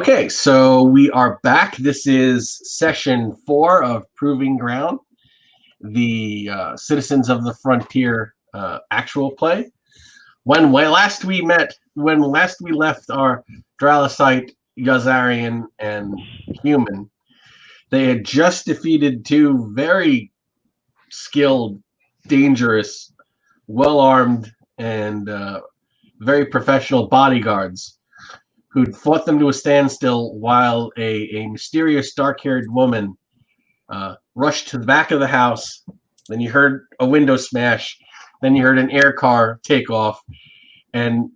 Okay, so we are back. This is session 4 of Proving Ground, the Citizens of the Frontier actual play. When last we left our Dralicite, Yazarian, and human, they had just defeated 2 very skilled, dangerous, well-armed, and very professional bodyguards who'd fought them to a standstill while a mysterious dark-haired woman rushed to the back of the house. Then you heard a window smash. Then you heard an air car take off. And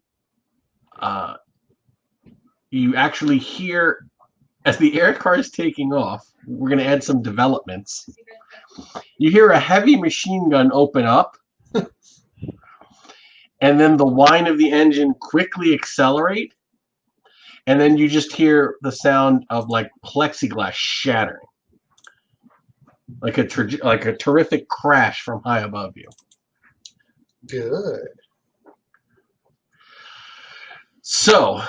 you actually hear, as the air car is taking off, we're going to add some developments. You hear a heavy machine gun open up. And then the whine of the engine quickly accelerate. And then you just hear the sound of like plexiglass shattering, like a terrific crash from high above you. Good. So,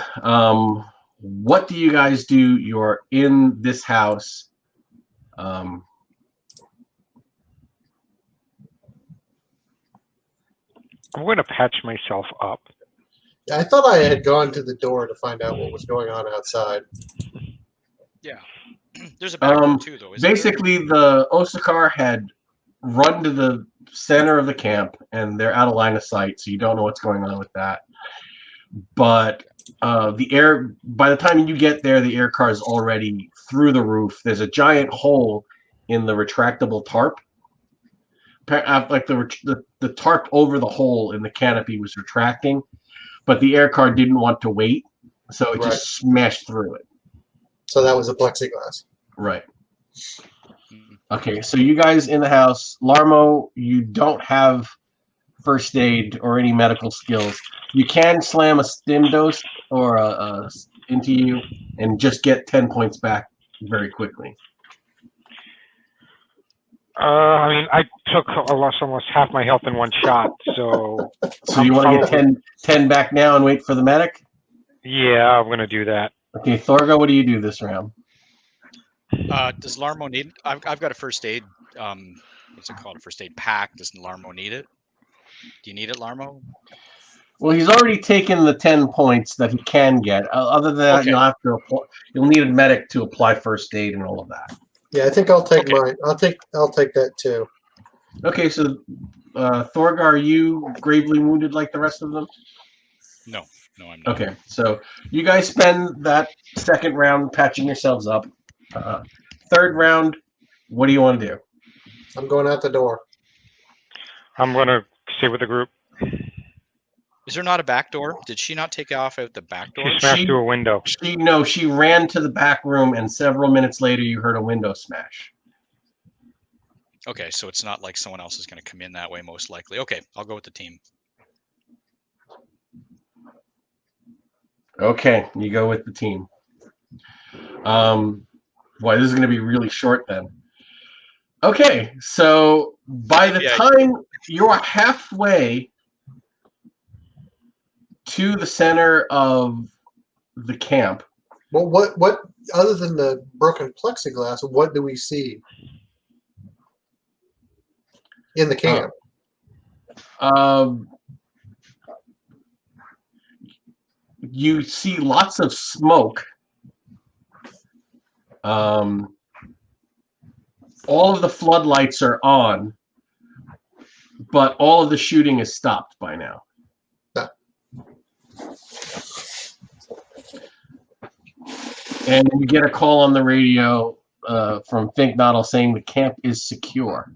what do you guys do? You're in this house. I'm going to patch myself up. I thought I had gone to the door to find out what was going on outside. Yeah. There's a back door too, though. Basically, the Osakar had run to the center of the camp, and they're out of line of sight, so you don't know what's going on with that. But by the time you get there, the air car is already through the roof. There's a giant hole in the retractable tarp. Like the tarp over the hole in the canopy was retracting, but the air car didn't want to wait, so it just smashed through it. So that was a plexiglass. Right. Okay, so you guys in the house, Larmo, you don't have first aid or any medical skills. You can slam a stim dose or into you and just get 10 points back very quickly. I mean, I lost almost half my health in one shot, so... So you want to get 10 back now and wait for the medic? Yeah, I'm going to do that. Okay, Thorgo, what do you do this round? Does Larmo need... I've got a first aid... what's it called? A first aid pack. Does Larmo need it? Do you need it, Larmo? Well, he's already taken the 10 points that he can get. Other than that, you'll need a medic to apply first aid and all of that. Yeah, I think I'll take mine. I'll take that too. Okay, so Thorgar, are you gravely wounded like the rest of them? No, I'm not. Okay, so you guys spend that second round patching yourselves up. Third round, what do you want to do? I'm going out the door. I'm going to stay with the group. Is there not a back door? Did she not take off out the back door? She smashed through a window. She ran to the back room, and several minutes later, you heard a window smash. Okay, so it's not like someone else is going to come in that way, most likely. Okay, I'll go with the team. Okay, you go with the team. Boy, this is going to be really short then. Okay, so by the time you're halfway to the center of the camp. Well, what other than the broken plexiglass, what do we see in the camp? You see lots of smoke. All of the floodlights are on, but all of the shooting is stopped by now. And you get a call on the radio from Fink Noddle saying the camp is secure.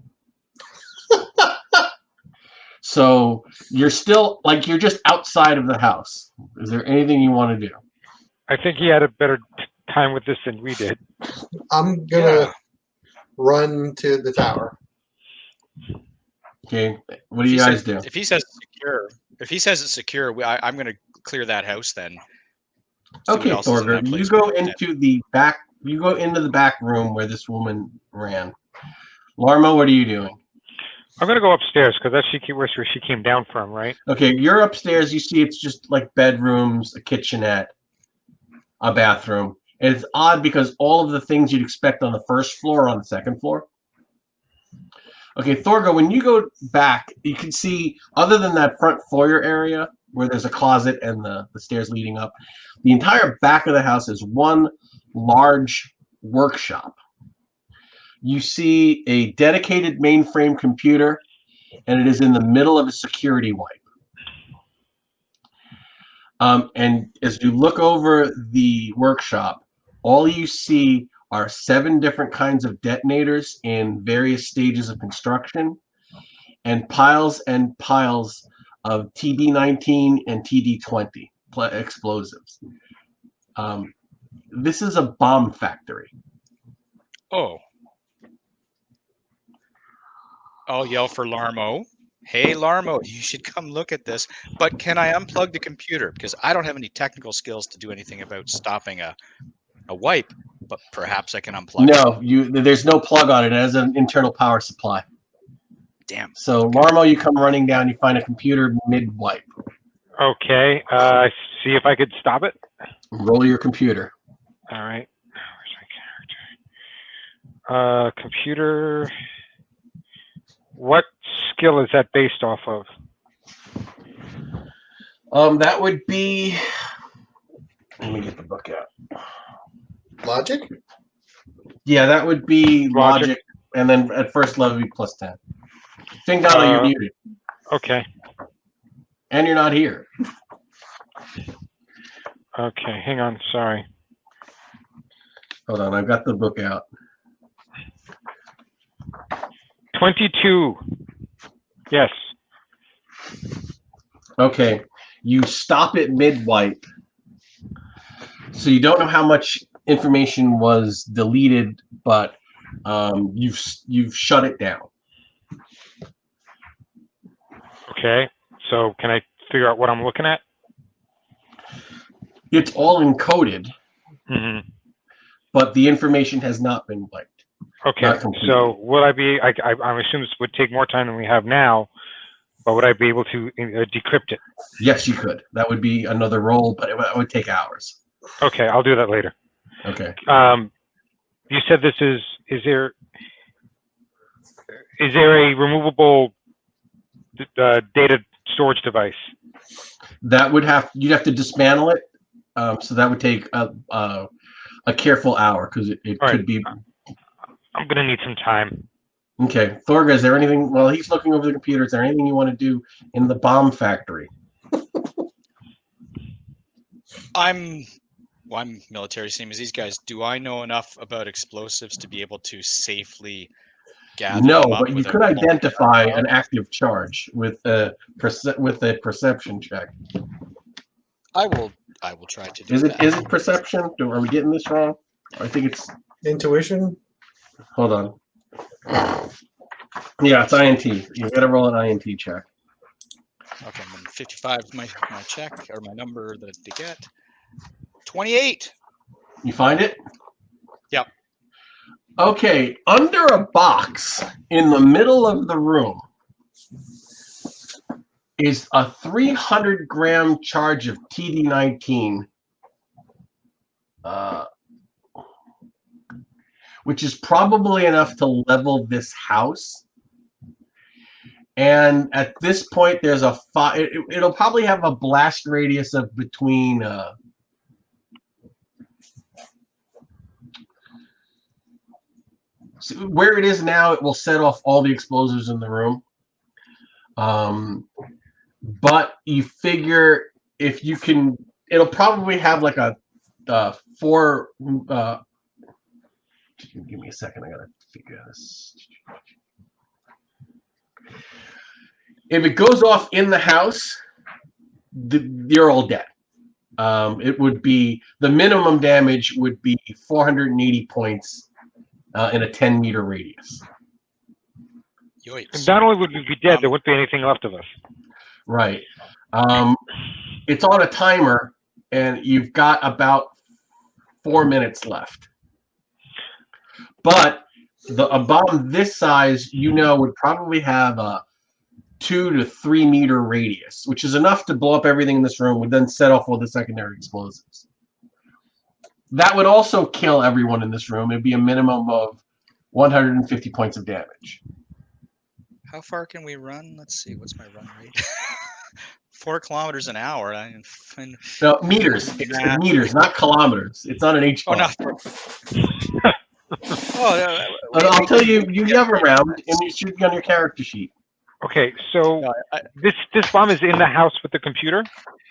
So you're still, you're just outside of the house. Is there anything you want to do? I think he had a better time with this than we did. I'm going to run to the tower. Okay, what do you guys do? If he says it's secure, I'm going to clear that house then. Okay, Thorgar, you go into the back. You go into the back room where this woman ran. Larmo, what are you doing? I'm gonna go upstairs because that's where she came down from, right? Okay, you're upstairs. You see, it's just like bedrooms, a kitchenette, a bathroom. And it's odd because all of the things you'd expect on the first floor are on the second floor. Okay, Thorgo, when you go back, you can see, other than that front foyer area where there's a closet and the stairs leading up, the entire back of the house is one large workshop. You see a dedicated mainframe computer, and it is in the middle of a security wipe. And as you look over the workshop, all you see are 7 different kinds of detonators in various stages of construction, and piles of TD-19 and TD-20 explosives. This is a bomb factory. Oh. I'll yell for Larmo. Hey, Larmo, you should come look at this. But can I unplug the computer? Because I don't have any technical skills to do anything about stopping a wipe, but perhaps I can unplug it. No, there's no plug on it. It has an internal power supply. Damn. So, Larmo, you come running down, you find a computer mid-wipe. Okay. See if I could stop it. Roll your computer. All right. Where's my character? Computer. What skill is that based off of? That would be. Let me get the book out. Logic? Yeah, that would be logic, and then at first level would be +10. Fingano, you're muted. Okay. And you're not here. Okay, hang on. Sorry. Hold on, I've got the book out. 22. Yes. Okay, you stop it mid-wipe. So you don't know how much information was deleted, but you've shut it down. Okay. So can I figure out what I'm looking at? It's all encoded, but the information has not been wiped. Okay. So would I be? I'm assuming this would take more time than we have now, but would I be able to decrypt it? Yes, you could. That would be another roll, but it would take hours. Okay, I'll do that later. Okay. You said this is there a removable data storage device? That would you'd have to dismantle it. So that would take a careful hour because it could be. I'm gonna need some time. Okay, Thorga, is there anything? Well, he's looking over the computer. Is there anything you want to do in the bomb factory? I'm military, same as these guys. Do I know enough about explosives to be able to safely gather No, them up but you could identify an active charge with a perception check. I will try to do that. Is it perception? Are we getting this wrong? I think it's intuition. Hold on. Yeah, it's INT. You got to roll an INT check. Okay, 55 is my check, or my number that to get. 28. You find it? Yep. Okay, under a box in the middle of the room is a 300-gram charge of TD-19, which is probably enough to level this house. And at this point, there's a it'll probably have a blast radius of between so where it is now, it will set off all the explosives in the room. But you figure if you can, it'll probably have like a 4. Give me a second. I gotta figure this. If it goes off in the house, you're all dead. It would be the minimum damage would be 480 points in a 10-meter radius. Yikes. Not only would we be dead, there wouldn't be anything left of us. Right. It's on a timer, and you've got about 4 minutes left. But a bomb this size, would probably have a 2 to 3 meter radius, which is enough to blow up everything in this room, would then set off all the secondary explosives. That would also kill everyone in this room. It'd be a minimum of 150 points of damage. How far can we run? Let's see. What's my run rate? 4 kilometers an hour. No, meters. Meters, not kilometers. It's on an H Oh, bar. no. Oh, I'll tell you, you have a round, and you should be on your character sheet. Okay, so no, this bomb is in the house with the computer?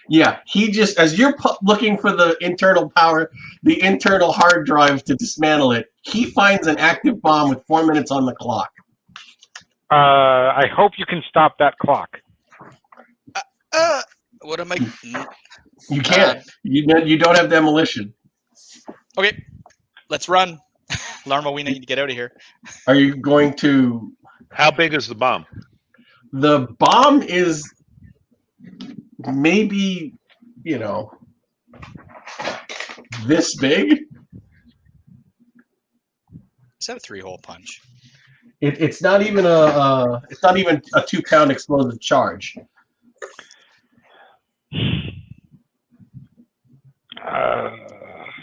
Yeah, he just, as you're looking for the internal power, the internal hard drive to dismantle it, he finds an active bomb with 4 minutes on the clock. I hope you can stop that clock. what am I? You can't. You don't have demolition. Okay, let's run. Larmo, we need to get out of here. Are you going to... How big is the bomb? The bomb is maybe, this big. Is that a 3-hole punch? It's not even a 2-pound explosive charge.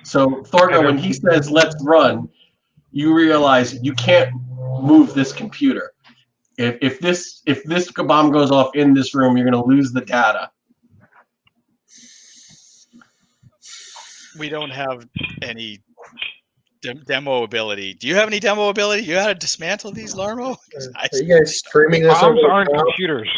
So Thorgo, when he says "let's run," you realize you can't move this computer. If this bomb goes off in this room, you're going to lose the data. We don't have any demo ability. Do you have any demo ability? You how to dismantle these, Larmo? Are you guys streaming this Bombs over aren't the top? computers.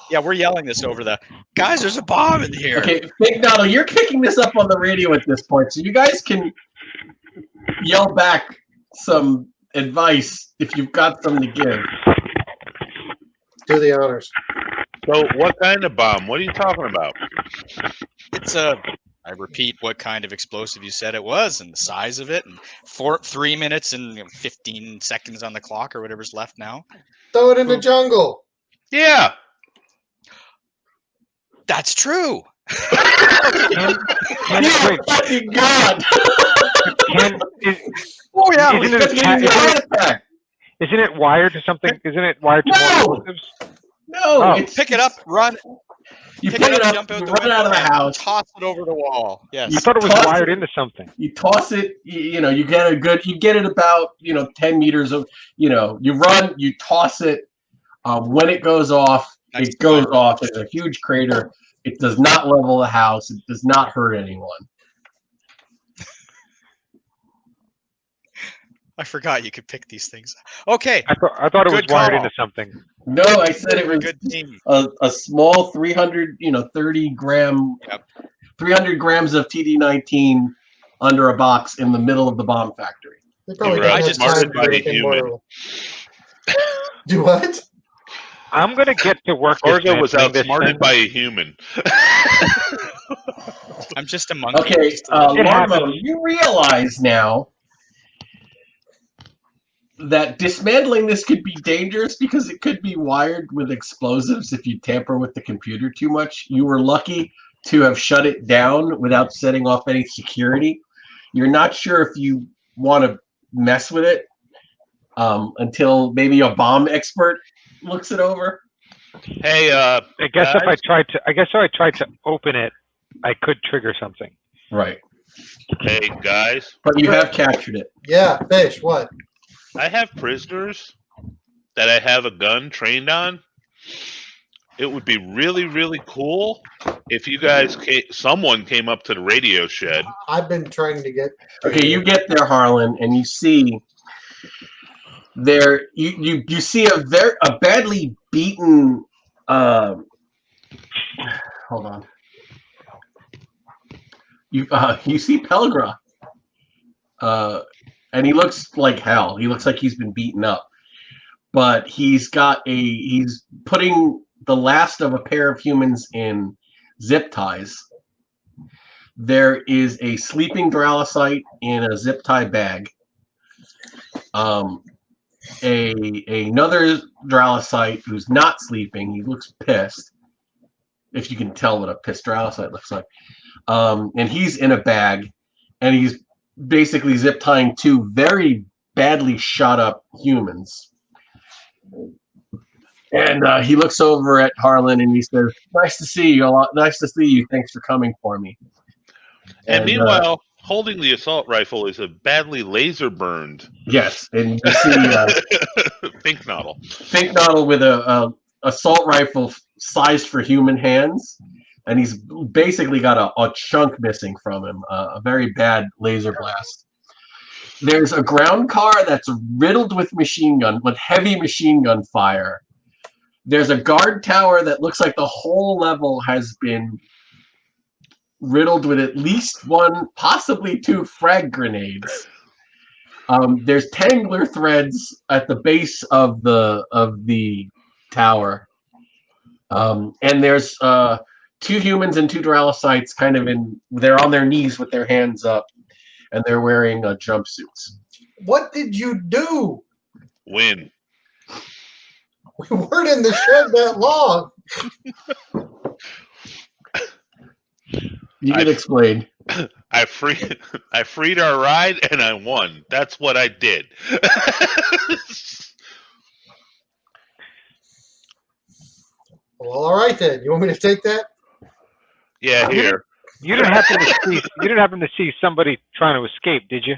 Yeah, we're yelling this over the guys. There's a bomb in here. Okay, Big Donald, you're kicking this up on the radio at this point, so you guys can yell back some advice if you've got some to give. Do the honors. So what kind of bomb? What are you talking about? It's a. I repeat what kind of explosive you said it was and the size of it, and 3 minutes and 15 seconds on the clock or whatever's left now. Throw it in the jungle. Yeah. That's true. Wait, Fucking God! Oh yeah. Isn't it wired to something? Isn't it wired to No! more explosives? No, Oh. Pick it up, run. You Pick pick it up, it up, jump out you the run out of the window, house, toss it over the wall. Yes. I thought it was Toss wired it. into something. you toss it, you get it about 10 meters of, you run, you toss it. When it goes off, Nice it goes time. off. It's a huge crater. It does not level the house. It does not hurt anyone. I forgot you could pick these things. Okay. I thought it was Good wired call. into something. No, I said it was Good team. a small 30 gram, Yep. 300 grams of TD19 under a box in the middle of the bomb factory. They probably You don't were have outsmarted time by for a anything human. more. Do what? I'm gonna get to work. Orgo was dismantling this outsmarted thing. by a human. I'm just a monkey. Okay, Just a little- It Larmo, happens. you realize now that dismantling this could be dangerous because it could be wired with explosives if you tamper with the computer too much. You were lucky to have shut it down without setting off any security. You're not sure if you want to mess with it until maybe a bomb expert looks it over. Hey, I guess if I guys? tried to open it, I could trigger something. Right. Hey guys, But you have captured it. Yeah, fish. What? I have prisoners that I have a gun trained on. It would be really, really cool if you guys someone came up to the radio shed. I've been trying to get. Okay, you get there, Harlan, and you see there you see a badly beaten hold on. You see Pelgra. And he looks like hell. He looks like he's been beaten up. But he's putting the last of a pair of humans in zip ties. There is a sleeping Dralocyte in a zip tie bag. Another Dralocyte who's not sleeping. He looks pissed. If you can tell what a pissed Dralocyte looks like. And he's in a bag. And he's basically zip tying 2 very badly shot up humans. And he looks over at Harlan and he says, "Nice to see you. Nice to see you. Thanks for coming for me." And meanwhile, holding the assault rifle is a badly laser burned Yes, and you see pink noddle. Fink Noddle with a assault rifle sized for human hands, and he's basically got a chunk missing from him, a very bad laser blast. There's a ground car that's riddled with heavy machine gun fire. There's a guard tower that looks like the whole level has been riddled with at least one, possibly two frag grenades. There's tangler threads at the base of the tower, and there's 2 humans and 2 Duralicites they're on their knees with their hands up, and they're wearing jumpsuits. What did you do? Win. We weren't in the shed that long. You can explain. I freed our ride and I won. That's what I did. Well, all right then. You want me to take that? Yeah, here. You didn't happen to see somebody trying to escape, did you?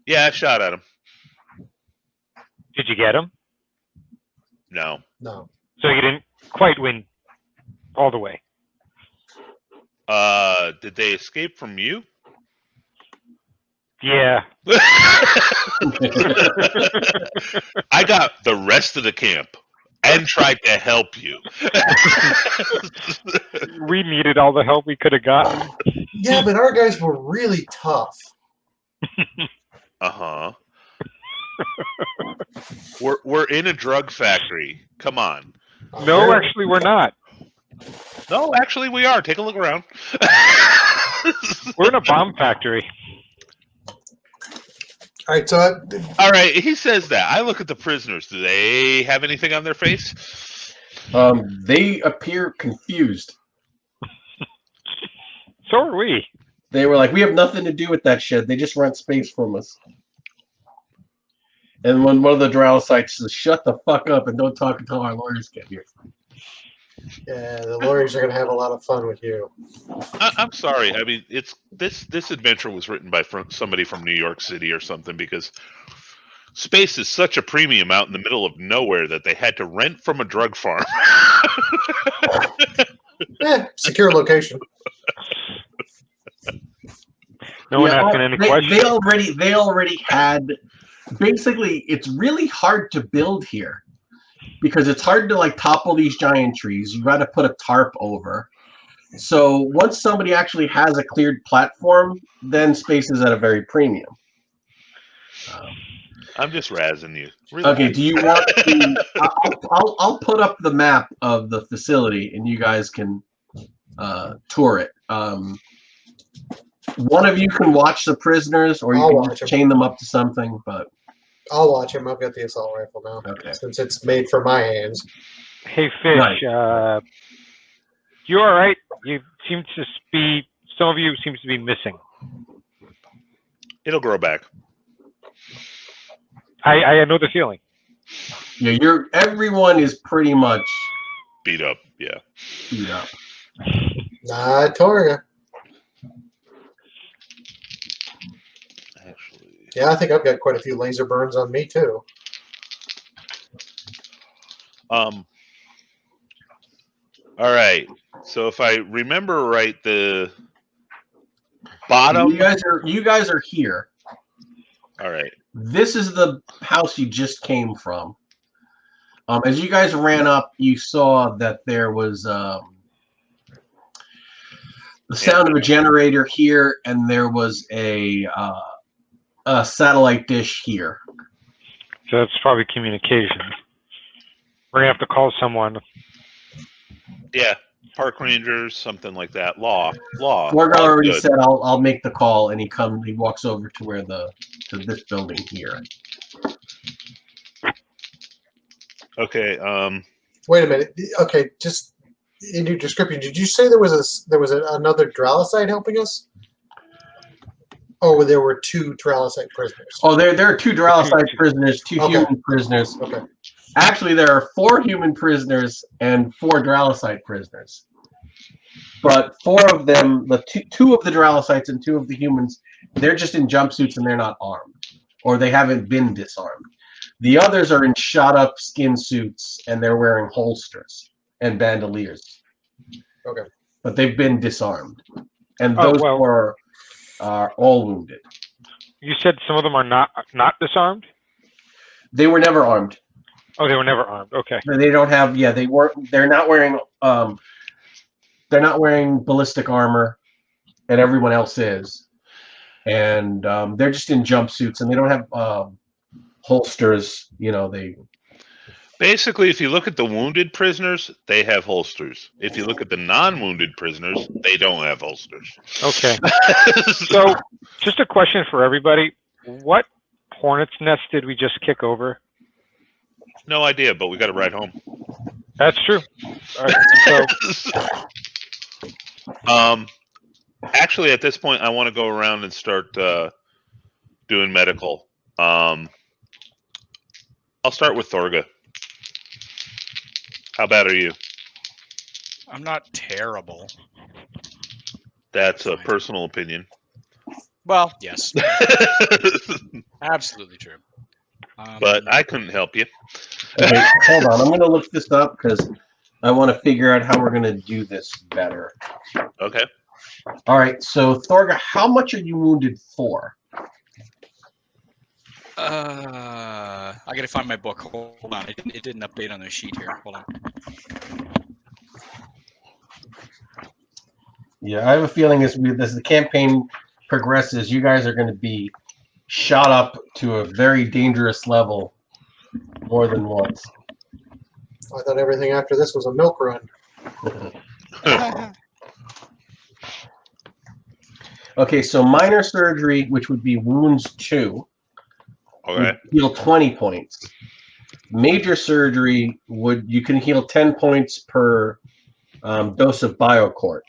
Yeah, I shot at him. Did you get him? No. No. So you didn't quite win all the way. Did they escape from you? Yeah. I got the rest of the camp and tried to help you. We needed all the help we could have gotten. Yeah, but our guys were really tough. Uh-huh. We're in a drug factory. Come on. No, actually, we're not. No, actually we are. Take a look around. We're in a bomb factory. All right, so All right, he says that. I look at the prisoners. Do they have anything on their face? They appear confused. So are we. They were like, we have nothing to do with that shed. They just rent space from us. And when one of the Duralicites says, shut the fuck up and don't talk until our lawyers get here. yeah, the lawyers are going to have a lot of fun with you. I'm sorry. I mean, it's this adventure was written by somebody from New York City or something, because space is such a premium out in the middle of nowhere that they had to rent from a drug farm. Secure location. No one asking any questions. They already had. Basically, it's really hard to build here because it's hard to like topple these giant trees. You got to put a tarp over. So once somebody actually has a cleared platform, then space is at a very premium. I'm just razzing you. Really. Okay, do you want to? I'll put up the map of the facility, and you guys can tour it. One of you can watch the prisoners, or you can just chain them up to something. But I'll watch him. I've got the assault rifle now, okay. Since it's made for my hands. Hey, Fish, Right. You all right? You seem to be. Some of you seems to be missing. It'll grow back. I know the feeling. Yeah, everyone is pretty much Beat up. Yeah. beat up. Nah, Toria. Actually. Yeah, I think I've got quite a few laser burns on me too. All right. So if I remember right, the bottom. You guys are here. All right. This is the house you just came from. As you guys ran up, you saw that there was the sound of a generator here, and there was a satellite dish here. So that's probably communication. We're gonna have to call someone. Yeah. Park rangers, something like that. Law. Gorgar already said, "I'll make the call," and he walks over to where to this building here. Okay. Wait a minute. Okay, just in your description, did you say there was another Dralicite helping us? Oh, there were 2 Dralicite prisoners. Oh, there are 2 Dralicite prisoners, 2 Okay. human prisoners. Okay. Actually, there are 4 human prisoners and 4 Dralicite prisoners. But 4 of them, the two of the Dralicites and 2 of the humans, they're just in jumpsuits and they're not armed, or they haven't been disarmed. The others are in shot-up skin suits and they're wearing holsters and bandoliers. Okay. But they've been disarmed, and Oh, those well. 4 are all wounded. You said some of them are not disarmed? They were never armed. Oh, they were never armed. Okay. They don't have. Yeah, they weren't. They're not wearing. They're not wearing ballistic armor, and everyone else is. And they're just in jumpsuits, and they don't have holsters. They. Basically, if you look at the wounded prisoners, they have holsters. If you look at the non-wounded prisoners, they don't have holsters. Okay. So, just a question for everybody. What hornet's nest did we just kick over? No idea, but we got to ride home. That's true. All right. So, Actually, at this point, I want to go around and start doing medical. I'll start with Thorga. How bad are you? I'm not terrible. That's a personal opinion. Well, yes, absolutely true. But I couldn't help you. Okay, hold on. I'm going to look this up because I want to figure out how we're going to do this better. Okay. All right. So, Thorga, how much are you wounded for? I gotta find my book. Hold on, it didn't update on the sheet here. Hold on. Yeah, I have a feeling as the campaign progresses, you guys are going to be shot up to a very dangerous level more than once. I thought everything after this was a milk run. Okay, so minor surgery, which would be wounds 2, Okay. would heal 20 points. Major surgery you can heal 10 points per dose of BioCort.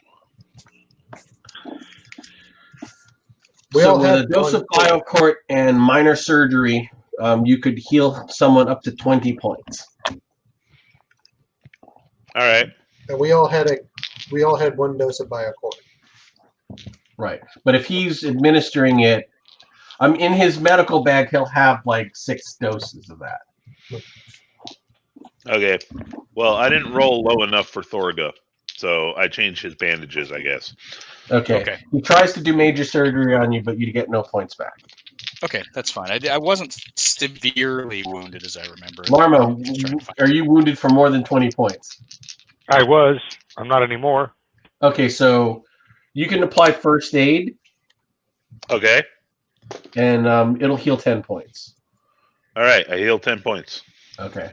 So with a dose of BioCort and minor surgery, you could heal someone up to 20 points. All right. And we all had 1 dose of BioCort. Right. But if he's administering it, in his medical bag, he'll have like 6 doses of that. Okay. Well, I didn't roll low enough for Thorga, so I changed his bandages, I guess. Okay. He tries to do major surgery on you, but you get no points back. Okay, that's fine. I wasn't severely wounded, as I remember. Larmo, are you wounded for more than 20 points? I was. I'm not anymore. Okay, so you can apply first aid, Okay. and it'll heal 10 points. All right. I healed 10 points. Okay.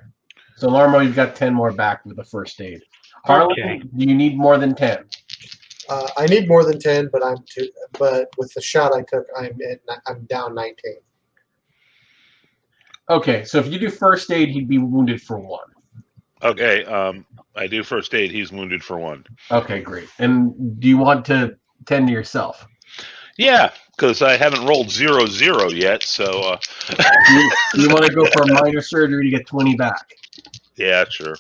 So, Larmo, you've got 10 more back with the first aid. Harlan, Okay. do you need more than 10? I need more than 10, but but with the shot I took, I'm down 19. Okay, so if you do first aid, he'd be wounded for 1. Okay. I do first aid. He's wounded for 1. Okay, great. And do you want to tend to yourself? Yeah, because I haven't rolled 0-0 yet, so... You want to go for a minor surgery to get 20 back? Yeah, sure.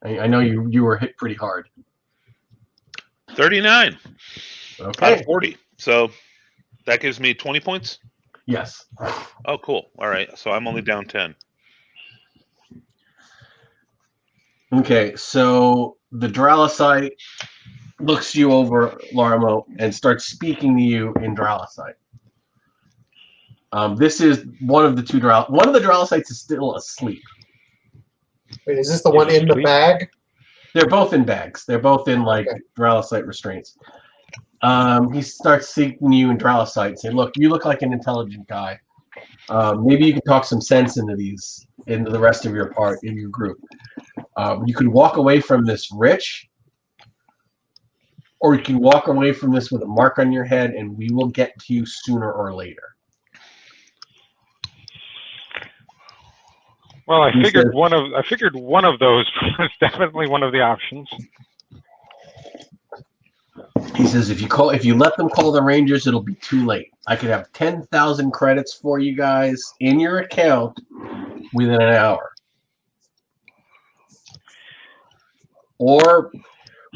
I know you were hit pretty hard. 39 out Okay. of 40. So that gives me 20 points? Yes. Oh, cool. All right. So I'm only down 10. Okay, so the Dralicite looks you over, Larmo, and starts speaking to you in Dralicite. This is one of the two One of the Dralicites is still asleep. Wait, is this the one in the bag? They're both in bags. They're both in Dralicite restraints. He starts speaking to you in Dralicite, saying, "Look, you look like an intelligent guy. Maybe you can talk some sense into the rest of your group. You could walk away from this rich, or you can walk away from this with a mark on your head, and we will get to you sooner or later." Well, I figured one of those was definitely one of the options. He says, if you let them call the Rangers, it'll be too late. I could have 10,000 credits for you guys in your account within an hour. Or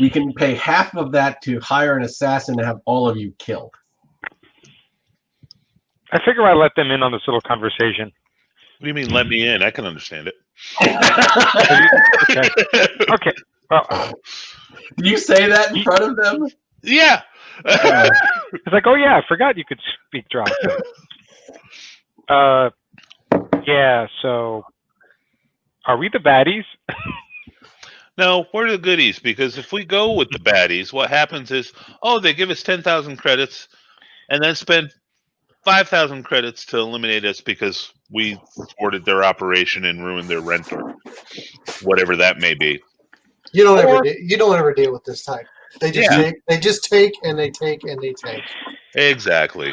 We can pay half of that to hire an assassin to have all of you killed. I figure I let them in on this little conversation. What do you mean, let me in? I can understand it. Okay. Well, Did you say that in front of them? Yeah. it's like, oh yeah, I forgot you could speak drunk. Yeah. So, are we the baddies? No, we're the goodies, because if we go with the baddies, what happens is, they give us 10,000 credits and then spend 5,000 credits to eliminate us because we thwarted their operation and ruined their rent or whatever that may be. You don't ever deal with this type. They just Yeah. take. They just take and they take and they take. Exactly.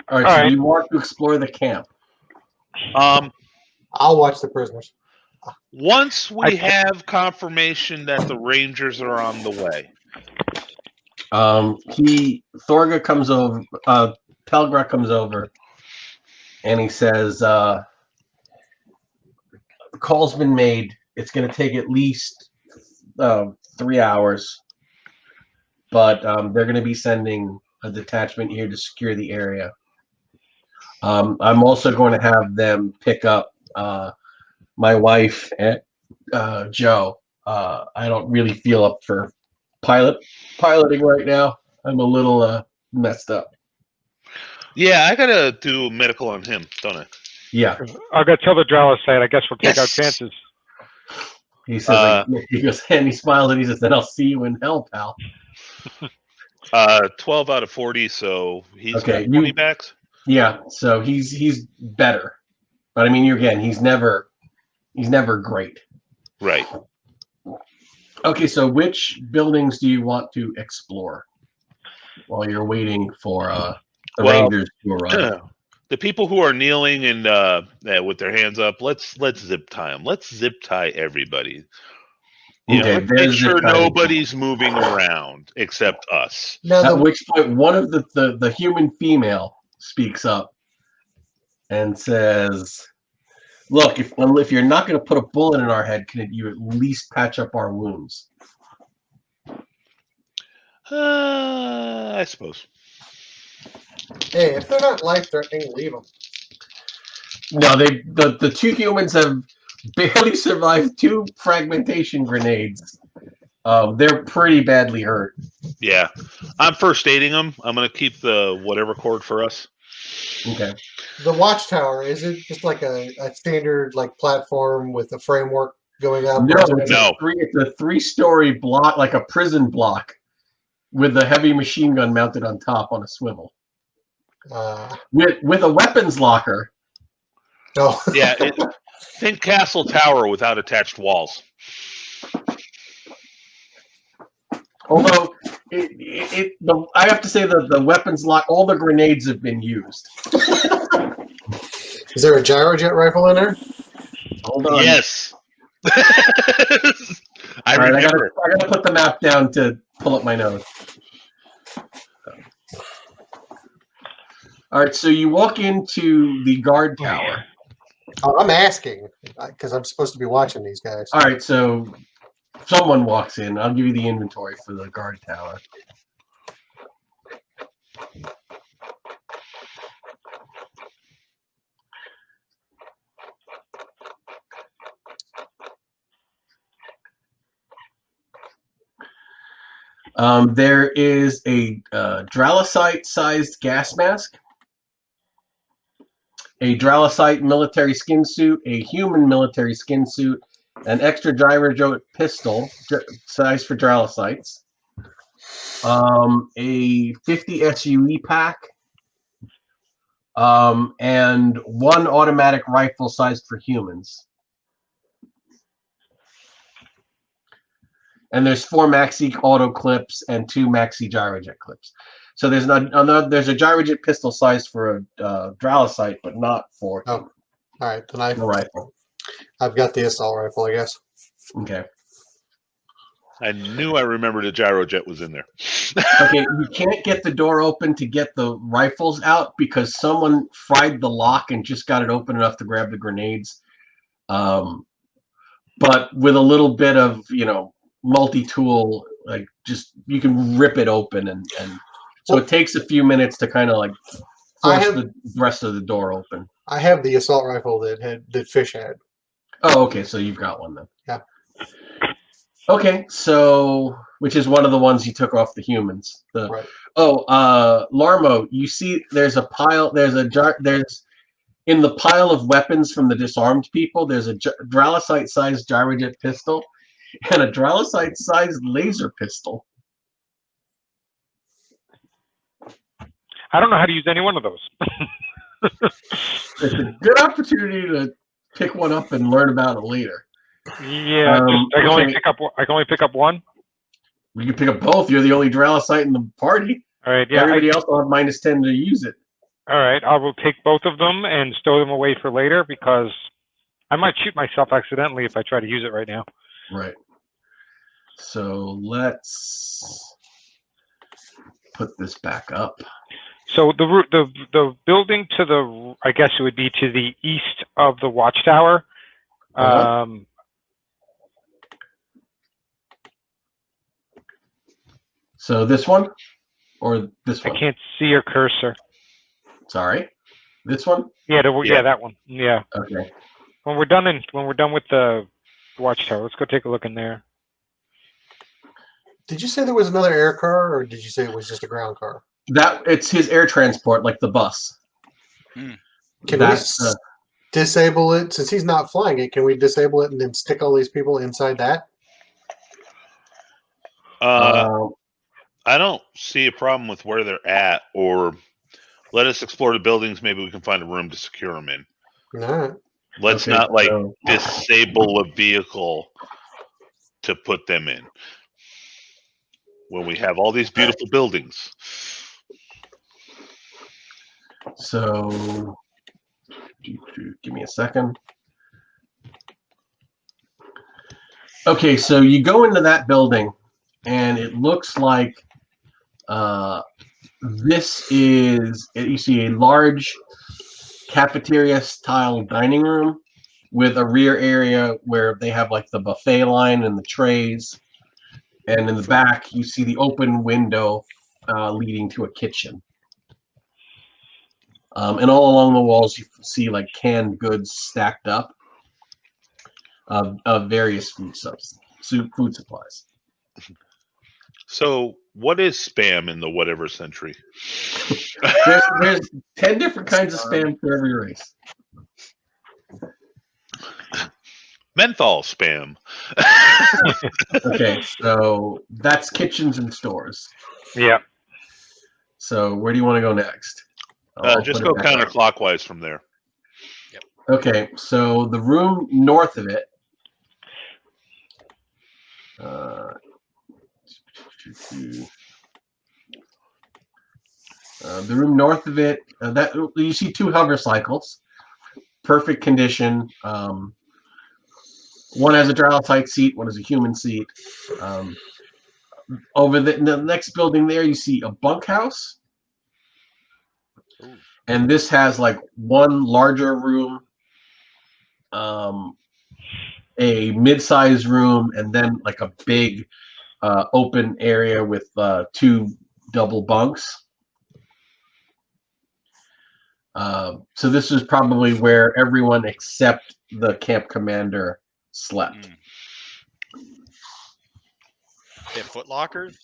All right, All so right. you want to explore the camp. I'll watch the prisoners. Once we have confirmation that the Rangers are on the way. Thorga comes over, Pelgra comes over, and he says, the call's been made. It's going to take at least 3 hours, but they're going to be sending a detachment here to secure the area. I'm also going to have them pick up my wife and Joe. I don't really feel up for piloting right now. I'm a little messed up. Yeah, I gotta do medical on him, don't I? Yeah, I got to tell the Dralis side. I guess we'll take our Yes. chances. he says. He goes and he smiles and he says, "Then I'll see you in hell, pal." 12 out of 40, so he's Okay, got 20 backs. Yeah, so he's better, but I mean, again, he's never great. Right. Okay, so which buildings do you want to explore while you're waiting for the Rangers to arrive? The people who are kneeling and with their hands up, let's zip tie them. Let's zip tie everybody. Okay, Let's make sure zip tie. nobody's moving around except us. At which point, one of the human female speaks up and says, "Look, if you're not going to put a bullet in our head, can you at least patch up our wounds?" I suppose. Hey, if they're not life-threatening, leave them. No, the two humans have barely survived 2 fragmentation grenades. They're pretty badly hurt. Yeah, I'm first aiding them. I'm gonna keep the whatever cord for us. Okay. The watchtower, is it just like a standard like platform with a framework going up? No, Or is it- it's a 3-story block, like a prison block, with a heavy machine gun mounted on top on a swivel. With a weapons locker. No. Yeah, think castle tower without attached walls. Although I have to say that the weapons lock, all the grenades have been used. Is there a gyrojet rifle in there? Hold on. Yes. I All right, remember. I gotta put the map down to pull up my nose. All right, so you walk into the guard tower. Oh, I'm asking because I'm supposed to be watching these guys. All right, so someone walks in. I'll give you the inventory for the guard tower. There is a Dralicite-sized gas mask, a Dralicite military skin suit, a human military skin suit, an extra gyrojet pistol, size for Dralicites, a 50 SUE pack, and 1 automatic rifle sized for humans. And there's 4 maxi auto clips and 2 maxi gyrojet clips. So there's there's a gyrojet pistol sized for a Dralicite, but not for Oh, all right. Then a rifle. I've got the assault rifle, I guess. Okay. I knew I remembered a gyrojet was in there. Okay, you can't get the door open to get the rifles out because someone fried the lock and just got it open enough to grab the grenades. But with a little bit of, multi-tool like just you can rip it open, and so it takes a few minutes to kind of like force the rest of the door open. I have the assault rifle that Fish had. Oh, okay, so you've got one then. Yeah. Okay, so which is one of the ones you took off the humans. Right. Larmo, you see there's a pile, there's in the pile of weapons from the disarmed people, there's a Dralicite-sized gyrojet pistol and a Dralicite-sized laser pistol. I don't know how to use any one of those. It's a good opportunity to pick one up and learn about it later. Yeah, I can only pick up one. You can pick up both. You're the only Dralicite in the party. All right. Yeah. Everybody else will have -10 to use it. All right. I will take both of them and stow them away for later because I might shoot myself accidentally if I try to use it right now. Right. So let's put this back up. So the building to the, I guess it would be to the east of the watchtower. So this one or this one? I can't see your cursor. Sorry, this one? Yeah, that one. Yeah. Okay. When we're done with the watchtower, let's go take a look in there. Did you say there was another air car, or did you say it was just a ground car? It's his air transport, like the bus. Can we disable it since he's not flying it? Can we disable it and then stick all these people inside that? I don't see a problem with where they're at, or let us explore the buildings. Maybe we can find a room to secure them in. All right. Let's not disable a vehicle to put them in when we have all these beautiful buildings. So, give me a second. Okay, so you go into that building, and it looks like this is, you see a large cafeteria-style dining room with a rear area where they have like the buffet line and the trays. And in the back, you see the open window leading to a kitchen. And all along the walls, you see like canned goods stacked up of various food supplies. So, what is spam in the whatever century? There's 10 different kinds of spam for every race. Menthol spam. Okay, so that's kitchens and stores. Yeah. So where do you want to go next? Just go counterclockwise from there. Yep. Okay, so the room north of it. The room north of it, that you see 2 hover cycles, perfect condition. One has a Dralicite seat, one has a human seat. Over in the next building there, you see a bunkhouse. And this has like one larger room, a mid-sized room, and then like a big open area with 2 double bunks. So this is probably where everyone except the camp commander slept. They have foot lockers?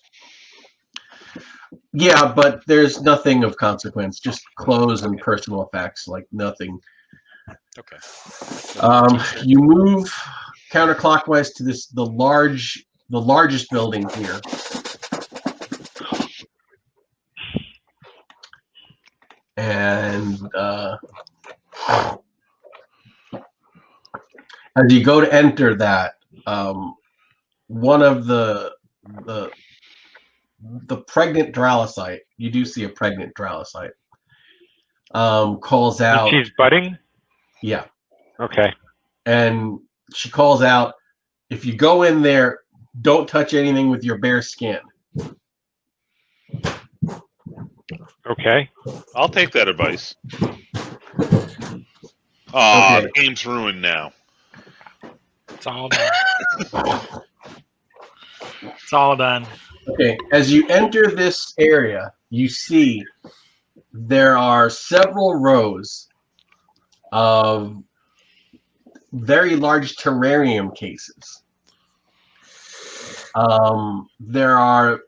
Yeah, but there's nothing of consequence, just clothes and personal effects, like nothing. Okay. You move counterclockwise to the largest building here. And as you go to enter that, one of the pregnant Dralicite, you do see a pregnant Dralicite, calls out. She's budding? Yeah. Okay. And she calls out, if you go in there, don't touch anything with your bare skin. Okay. I'll take that advice. Okay. The game's ruined now. It's all bad. It's all done. Okay, as you enter this area, you see there are several rows of very large terrarium cases. There are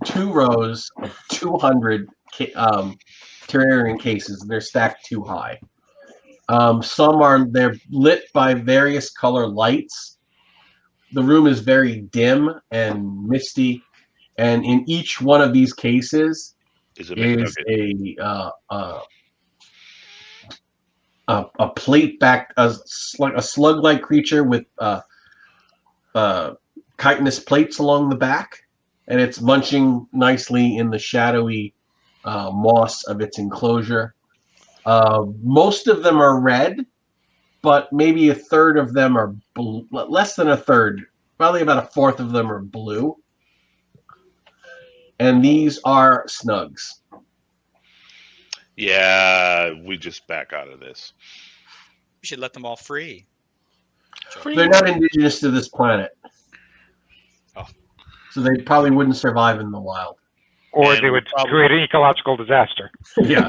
2 rows of 200 terrarium cases. They're stacked too high. They're lit by various color lights. The room is very dim and misty, and in each one of these cases Is it is a plate back, a slug-like creature with chitinous plates along the back, and it's munching nicely in the shadowy moss of its enclosure. Most of them are red, but maybe a third of them are blue, less than a third, probably about a fourth of them are blue. And these are snugs. Yeah, we just back out of this. We should let them all free. They're not indigenous to this planet. Oh. So they probably wouldn't survive in the wild. Or And they would create an ecological disaster. Yeah.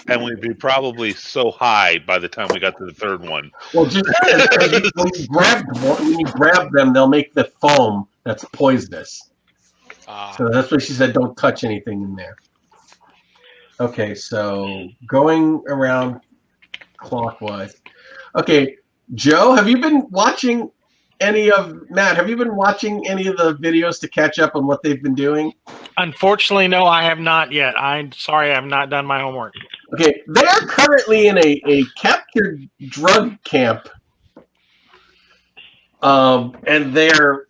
And we'd be probably so high by the time we got to the third one. Well, just when you grab them, they'll make the foam that's poisonous. So that's why she said don't touch anything in there. Okay, so going around clockwise. Okay, Joe, have you been watching Matt, have you been watching any of the videos to catch up on what they've been doing? Unfortunately, no, I have not yet. I'm sorry, I have not done my homework. Okay, they are currently in a captured drug camp, and they're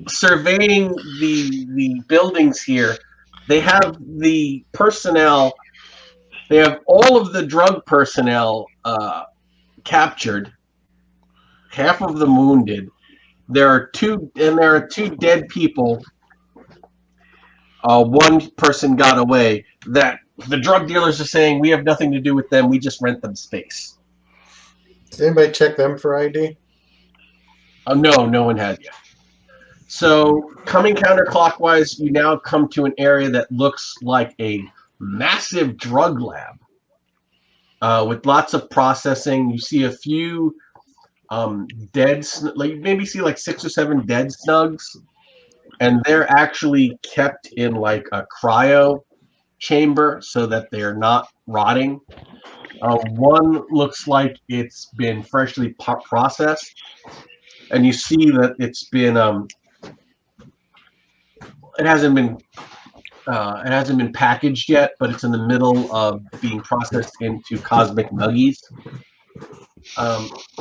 surveying the buildings here. They have the personnel. They have all of the drug personnel captured. Half of them wounded. There are two dead people. One person got away. That the drug dealers are saying we have nothing to do with them. We just rent them space. Did anybody check them for ID? No one has yet. So coming counterclockwise, you now come to an area that looks like a massive drug lab with lots of processing. You see a few maybe see like 6 or 7 dead snugs, and they're actually kept in like a cryo chamber so that they're not rotting. One looks like it's been freshly processed, and you see that it's been it hasn't been packaged yet, but it's in the middle of being processed into cosmic nuggies.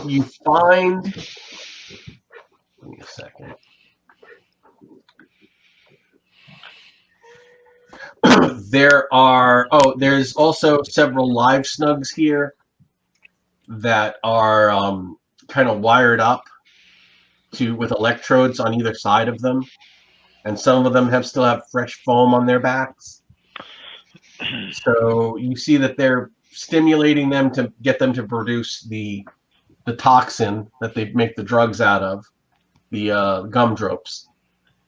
You find, give me a second. There's also several live snugs here that are kind of wired up with electrodes on either side of them, and some of them still have fresh foam on their backs. So you see that they're stimulating them to get them to produce the toxin that they make the drugs out of, the gumdrops.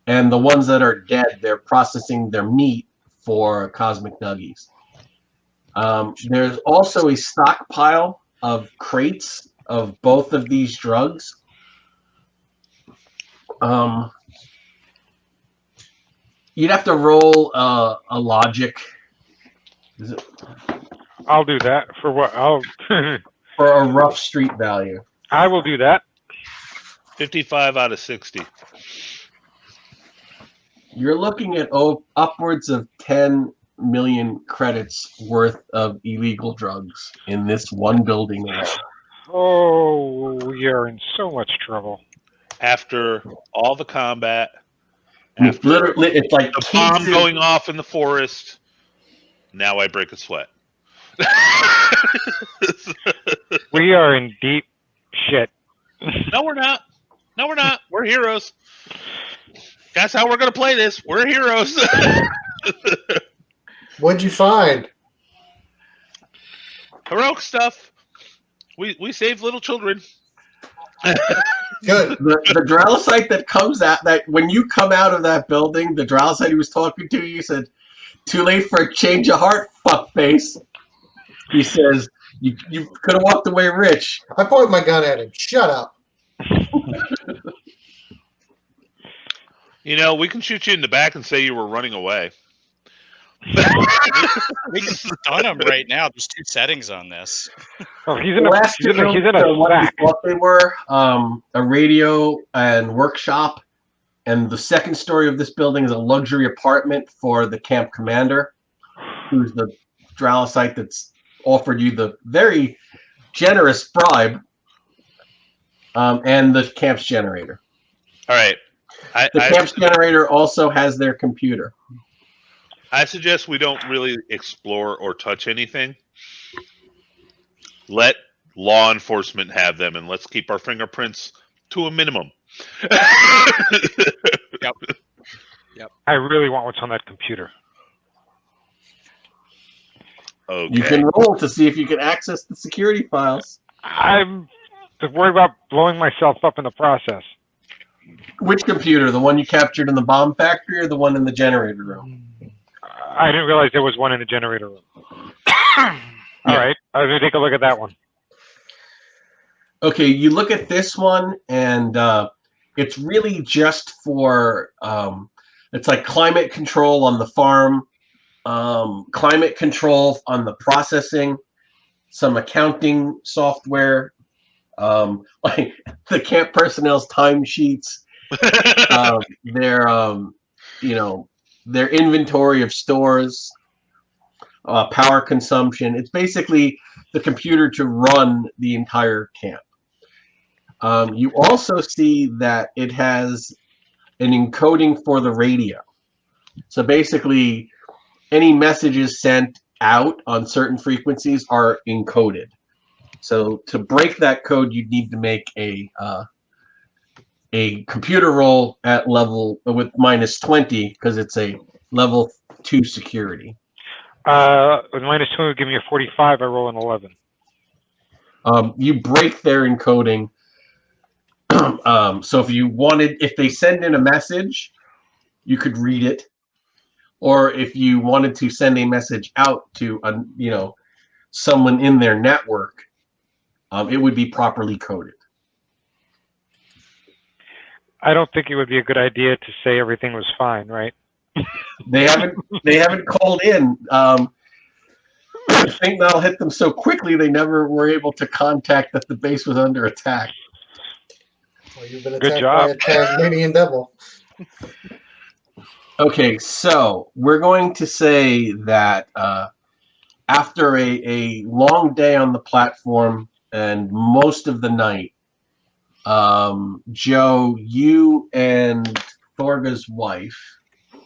And the ones that are dead, they're processing their meat for cosmic nuggies. There's also a stockpile of crates of both of these drugs. You'd have to roll a logic. I'll do that. For what? For a rough street value. I will do that. 55 out of 60. You're looking at upwards of 10 million credits worth of illegal drugs in this one building alone. Oh, we are in so much trouble. After all the combat, It's literally, it's like the bomb going off in the forest, now I break a sweat. We are in deep shit. No, we're not. No, we're not. We're heroes. That's how we're going to play this. We're heroes. What'd you find? Heroic stuff. We saved little children. Good. The Dralosite that comes out, that when you come out of that building, the Dralosite who was talking to you said, "Too late for a change of heart, fuckface." He says, "You could have walked away rich." I point my gun at him. Shut up. You know, we can shoot you in the back and say you were running away. We can stun him right now. There's 2 settings on this. Oh, he's The in a last he's in two a are what we sack. thought they were, a radio and workshop, and the second story of this building is a luxury apartment for the camp commander, who's the Dralosite that's offered you the very generous bribe, and the camp's generator. All right. The camp's generator also has their computer. I suggest we don't really explore or touch anything. Let law enforcement have them, and let's keep our fingerprints to a minimum. Yep. I really want what's on that computer. Okay. You can roll to see if you can access the security files. I'm worried about blowing myself up in the process. Which computer? The one you captured in the bomb factory or the one in the generator room? I didn't realize there was one in the generator room. All right, I was gonna take a look at that one. Okay, you look at this one, and it's really just for it's like climate control on the farm, climate control on the processing, some accounting software, like the camp personnel's timesheets, their inventory of stores, power consumption. It's basically the computer to run the entire camp. You also see that it has an encoding for the radio. So basically, any messages sent out on certain frequencies are encoded. So to break that code, you'd need to make a computer roll at level with -20 because it's a level 2 security. With -2 would give me a 45. I roll an 11. You break their encoding. So if they send in a message, you could read it, or if you wanted to send a message out to someone in their network, it would be properly coded. I don't think it would be a good idea to say everything was fine, right? They haven't called in. I think that'll hit them so quickly they never were able to contact that the base was under attack. Well, you've been Good attacked job. by a Tasmanian devil. Okay, so we're going to say that after a long day on the platform and most of the night, Joe, you and Palgar's wife,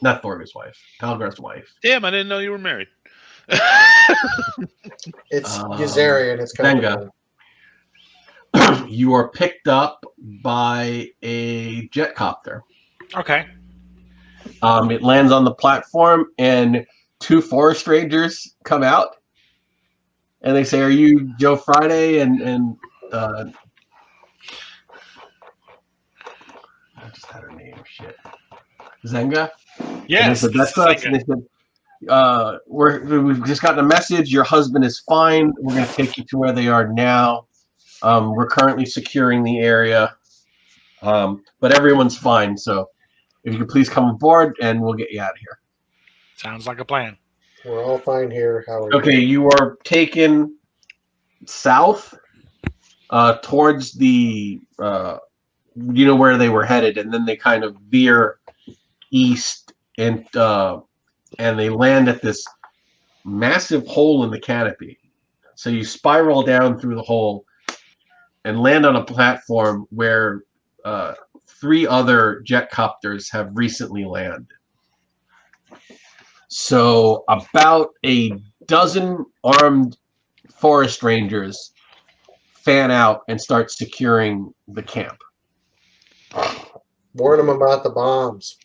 Damn, I didn't know you were married. It's Yazarian. It's Zenga. You are picked up by a jet copter. Okay. It lands on the platform, and 2 forest rangers come out, and they say, "Are you Joe Friday?" And I just had her name. Shit, Zenga. Yes. And they said, "That's us." And they said, "We've just gotten a message. Your husband is fine. We're going to take you to where they are now. We're currently securing the area, but everyone's fine. So if you could please come aboard, and we'll get you out of here." Sounds like a plan. We're all fine here. How are you? Okay, you are taken south towards the where they were headed, and then they kind of veer east, and they land at this massive hole in the canopy. So you spiral down through the hole and land on a platform where 3 other jet copters have recently landed. So about a dozen armed forest rangers fan out and start securing the camp. Warn them about the bombs.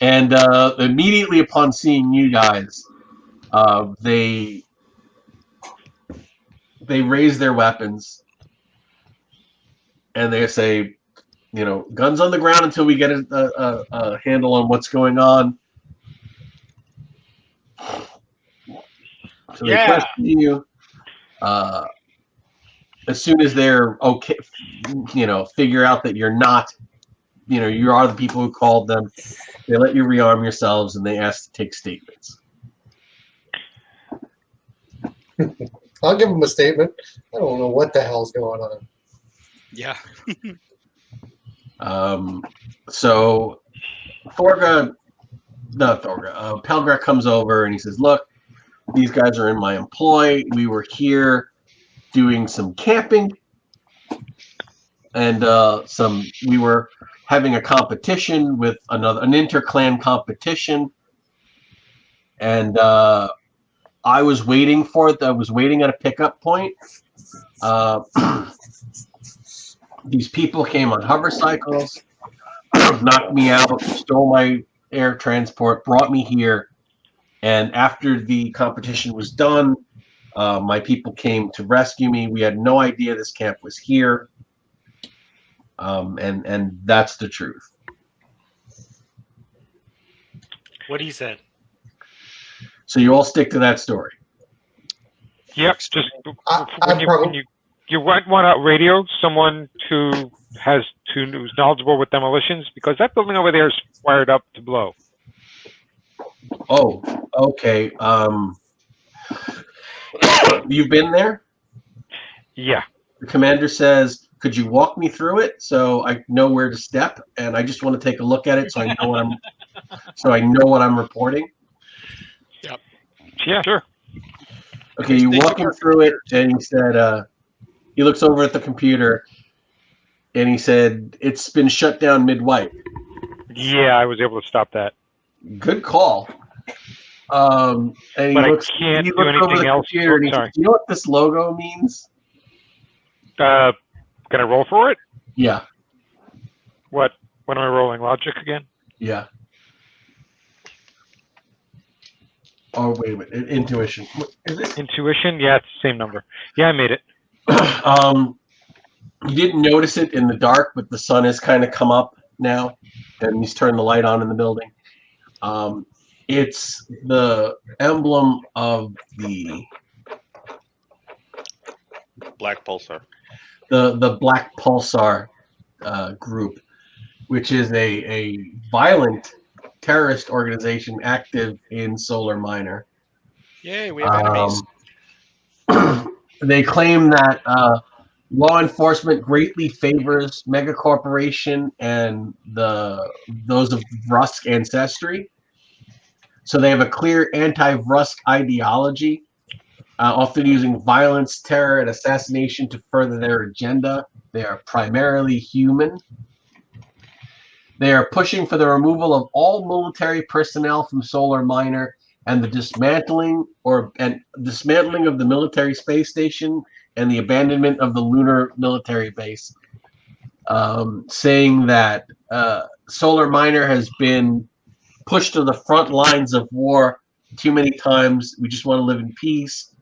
And immediately upon seeing you guys, they raise their weapons and they say, guns on the ground until we get a handle on what's going on. So they question you. As soon as they're okay, figure out that you're not, you are the people who called them. They let you rearm yourselves, and they ask to take statements. I'll give them a statement. I don't know what the hell's going on. Yeah. So Pelgra comes over and he says, "Look, these guys are in my employ. We were here doing some camping, and we were having a competition with an interclan competition, and I was waiting for it. I was waiting at a pickup point. These people came on hovercycles, knocked me out, stole my air transport, brought me here, and after the competition was done, my people came to rescue me. We had no idea this camp was here, and that's the truth." What he said. So you all stick to that story. Yep. Just I'm when you want to radio someone who's knowledgeable with demolitions, because that building over there is wired up to blow. Oh, okay. You've been there? Yeah. The commander says, "Could you walk me through it so I know where to step?" And I just want to take a look at it so I know what I'm reporting. Yep. Yeah, sure. Okay, you walk him through it, and he said, he looks over at the computer, and he said, "It's been shut down mid-wipe." Yeah, I was able to stop that. Good call. And he But looks, I can't he do looks over anything the else. computer, and he Sorry. says, "Do you know what this logo means?" Can I roll for it? Yeah, What am I rolling? Logic again? yeah. Oh, wait a minute. Intuition. Is it? Intuition? Yeah, it's the same number. Yeah, I made it. You didn't notice it in the dark, but the sun has kind of come up now, and he's turned the light on in the building. It's the emblem of the Black Pulsar. the Black Pulsar group, which is a violent terrorist organization active in Solar Minor. Yay, we have enemies. They claim that law enforcement greatly favors megacorporation and those of Rusk ancestry. So they have a clear anti-Rusk ideology, often using violence, terror, and assassination to further their agenda. They are primarily human. They are pushing for the removal of all military personnel from Solar Minor and the dismantling of the military space station and the abandonment of the lunar military base, saying that Solar Minor has been pushed to the front lines of war too many times. We just want to live in peace,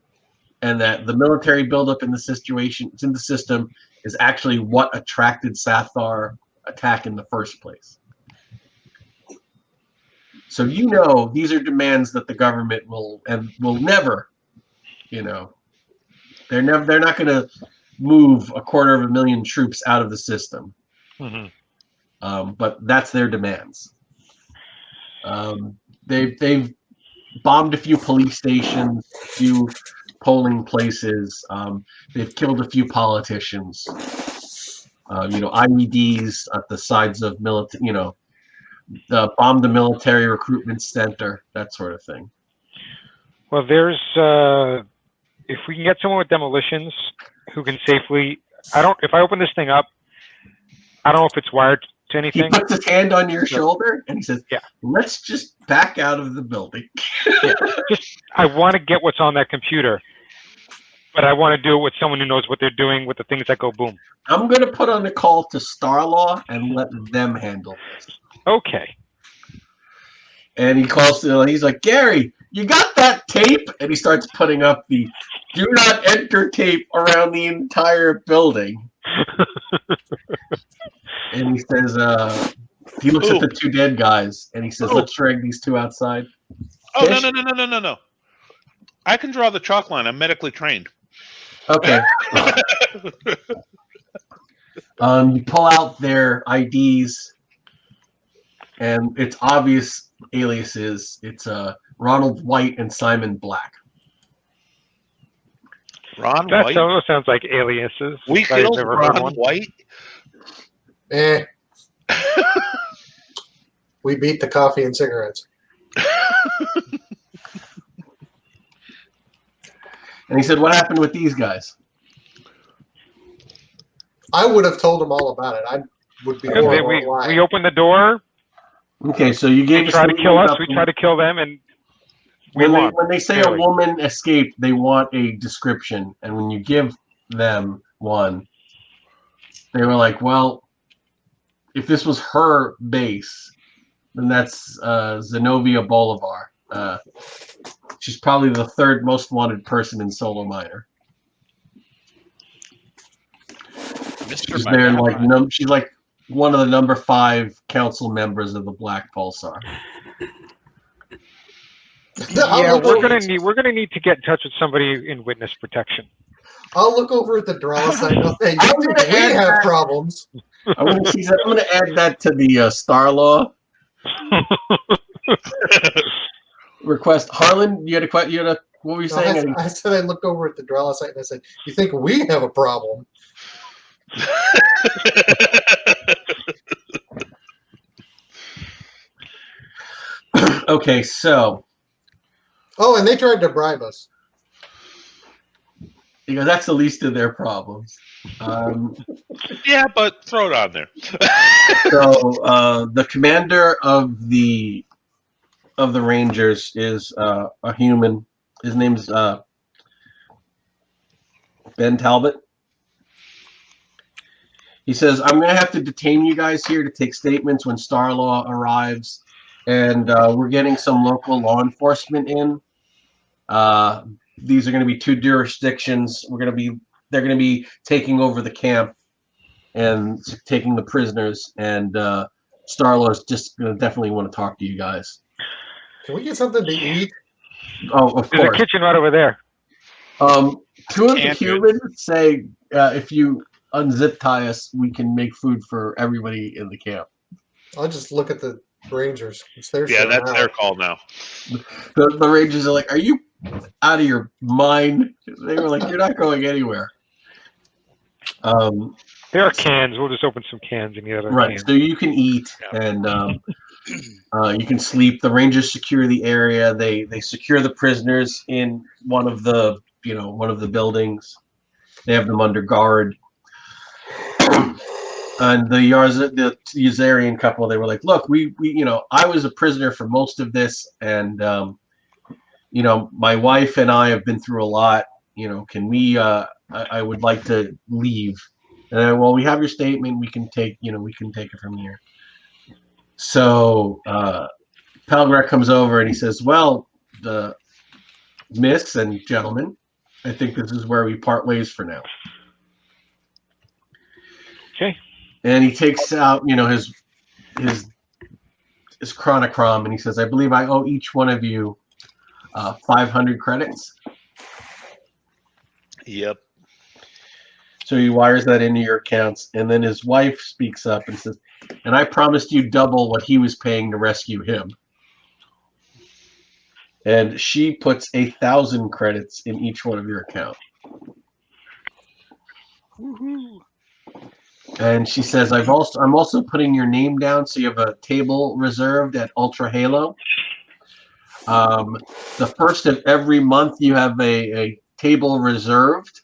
and that the military buildup in the system is actually what attracted Sathar attack in the first place. So these are demands that the government will never, they're not going to move 250,000 troops out of the system. Mm-hmm. But that's their demands. They've bombed a few police stations, a few polling places. They've killed a few politicians. IEDs at the sides of military, bombed the military recruitment center, that sort of thing. Well, there's if we can get someone with demolitions who can safely. If I open this thing up, I don't know if it's wired to anything. He puts his hand on your shoulder and he says, "Yeah, let's just back out of the building." Yeah. I want to get what's on that computer, but I want to do it with someone who knows what they're doing with the things that go boom. I'm going to put on a call to Starlaw and let them handle this. Okay. And he calls he's like, "Gary, you got that tape?" And he starts putting up the "do not enter" tape around the entire building. And he says, he looks at the two dead guys, and he says, let's drag these two outside. Oh, Fish? no. I can draw the chalk line. I'm medically trained. Okay. You pull out their IDs, and it's obvious aliases. It's Ronald White and Simon Black. Ron That White? almost sounds like aliases. We I've killed never heard Ron one. White? We beat the coffee and cigarettes. And he said, what happened with these guys? I would have told them all about it. I would be Because horrible. we opened the door. Okay, so you gave They us tried to kill us. about We the- tried to kill them, and we when won. they say a Clearly. woman escaped, they want a description, and when you give them one, they were like, well, if this was her base, then that's Zenobia Bolivar. She's probably the third most wanted person in Solo Minor. Mr. She's there, Banana. she's like one of the number 5 council members of the Black Pulsar. Yeah, we're gonna need to get in touch with somebody in witness protection. I'll look over at the draw site and I'll say, I'm you gonna think we add have that. problems. I'm going to add that to the Star Law request. Harlan, you had a question? What were you No, saying? I said I looked over at the draw site and I said, you think we have a problem? Okay, so Oh, and they tried to bribe us. that's the least of their problems. Yeah, but throw it on there. So the commander of the Rangers is a human. His name's Ben Talbot. He says, I'm going to have to detain you guys here to take statements when Star Law arrives. And we're getting some local law enforcement in. These are going to be 2 jurisdictions. They're going to be taking over the camp and taking the prisoners. And Star Law is just going to definitely want to talk to you guys. Can we get something to eat? Oh, of There's a course. kitchen right over there. 2 of the Can't do it. humans say, if you unzip tie us, we can make food for everybody in the camp. I'll just look at the Rangers. It's their Yeah, show that's now. their call now. The Rangers are like, are you out of your mind? They were like, you're not going anywhere. There are cans. We'll just open some cans and get other Right, cans. so you can eat and you can sleep. The Rangers secure the area. They secure the prisoners in one of the buildings. They have them under guard. And the Yazarian couple, they were like, look, we I was a prisoner for most of this, and my wife and I have been through a lot. Can we I would like to leave. And well, we have your statement, we can take it from here. So Palgrad comes over and he says, well, the miss and gentlemen, I think this is where we part ways for now. Okay. And he takes out, his chronocrom, and he says, I believe I owe each one of you 500 credits. Yep. So he wires that into your accounts, and then his wife speaks up and says, and I promised you double what he was paying to rescue him. And she puts 1,000 credits in each one of your account. Woohoo. And she says, I'm also putting your name down so you have a table reserved at Ultra Halo. The first of every month you have a table reserved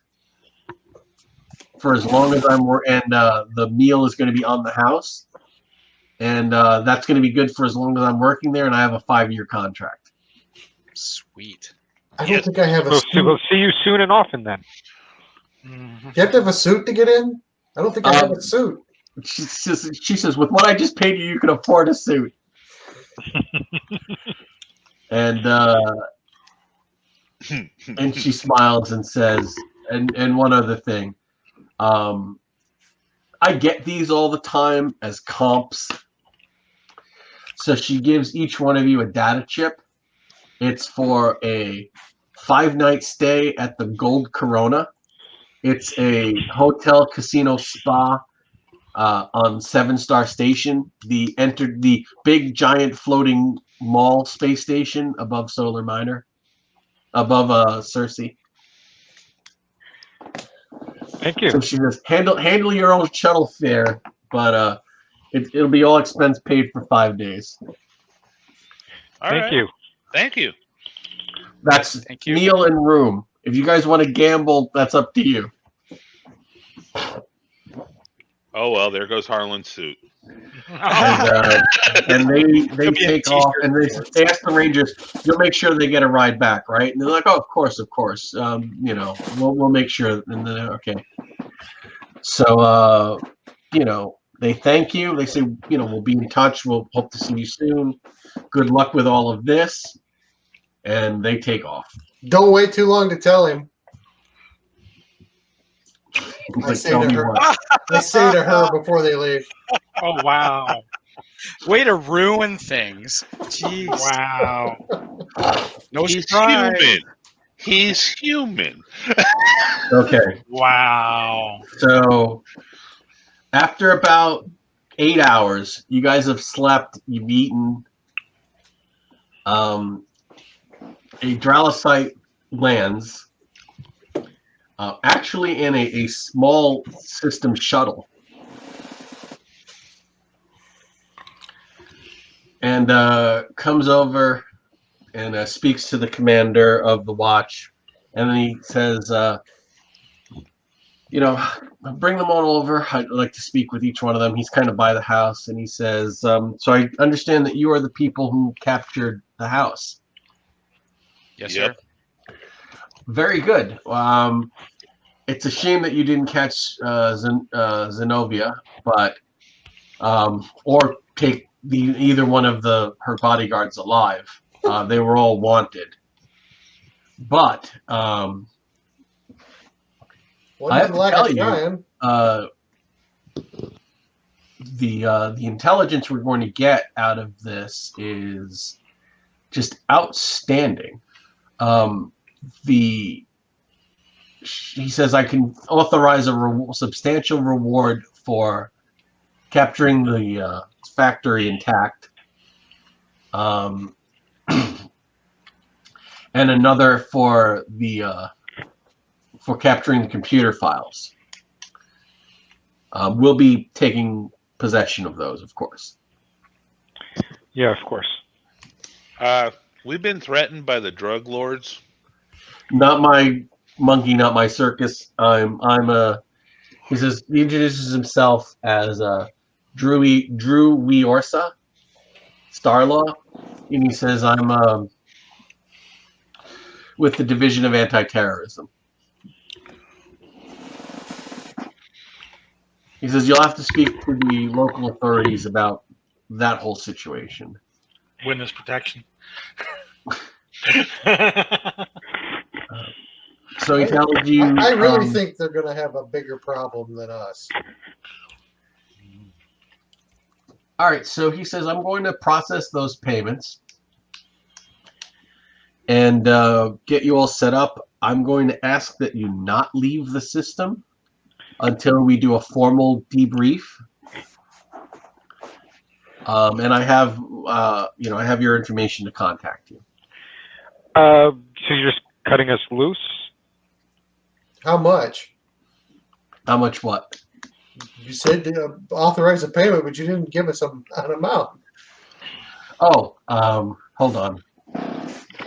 for as long as I'm and the meal is going to be on the house. And that's going to be good for as long as I'm working there, and I have a 5-year contract. Sweet. I don't think I have a We'll suit. see you soon and often then. You have to have a suit to get in? I don't think I have a suit. She says, with what I just paid you, you can afford a suit. And she smiles and says, and one other thing. I get these all the time as comps. So she gives each one of you a data chip. It's for a 5-night stay at the Gold Corona. It's a hotel, casino, spa on 7-Star Station. The big, giant, floating mall space station above Solar Minor, above Cersei. Thank you. So she says, handle your own shuttle fare, but it'll be all expense paid for 5 days. All Thank right. you. Thank you. That's Thank you. meal and room. If you guys want to gamble, that's up to you. Oh well, there goes Harlan's suit. And they Could be a take off, t-shirt and they ask the Rangers, "You'll make sure they get a ride back, right?" And they're like, "Oh, of course. We'll make sure." And then okay. So they thank you. They say, we'll be in touch. We'll hope to see you soon. Good luck with all of this, and they take off. Don't wait too long to tell him. I Like, say tell to me her. what. I say to her before they leave. Oh wow! Way to ruin things. Jeez. Wow! No He's surprise. human. He's human. Okay. Wow! So after about 8 hours, you guys have slept, you've eaten. A Dralosite lands actually in a small system shuttle. And comes over and speaks to the commander of the watch. And then he says, bring them all over. I'd like to speak with each one of them. He's kind of by the house. And he says, so I understand that you are the people who captured the house. Yes, Yep. sir. Very good. It's a shame that you didn't catch Zenobia, but or take either one of her bodyguards alive. They were all wanted. But I have to tell you, the intelligence we're going to get out of this is just outstanding. He says I can authorize a substantial reward for capturing the factory intact, and another for capturing the computer files. We'll be taking possession of those, of course. Yeah, of course. We've been threatened by the drug lords. Not my monkey, not my circus. He says he introduces himself as Drew Wiorsa, Starlaw, and he says I'm with the Division of Anti-Terrorism. He says you'll have to speak to the local authorities about that whole situation. Witness protection. So he tells you. I really think they're going to have a bigger problem than us. All right, so he says, I'm going to process those payments and get you all set up. I'm going to ask that you not leave the system until we do a formal debrief. And I have, I have your information to contact you. So you're just cutting us loose? How much? How much what? You said to authorize a payment, but you didn't give us an amount. Oh, hold on.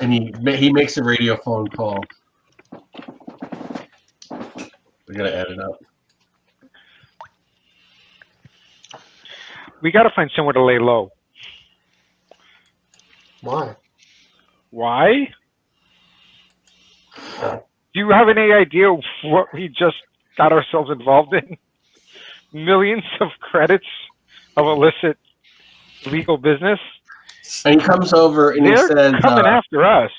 And he makes a radio phone call. We gotta add it up. We got to find somewhere to lay low. Why? Why? Do you have any idea what we just got ourselves involved in? Millions of credits of illicit legal business. And he comes over and They're he says, coming after us.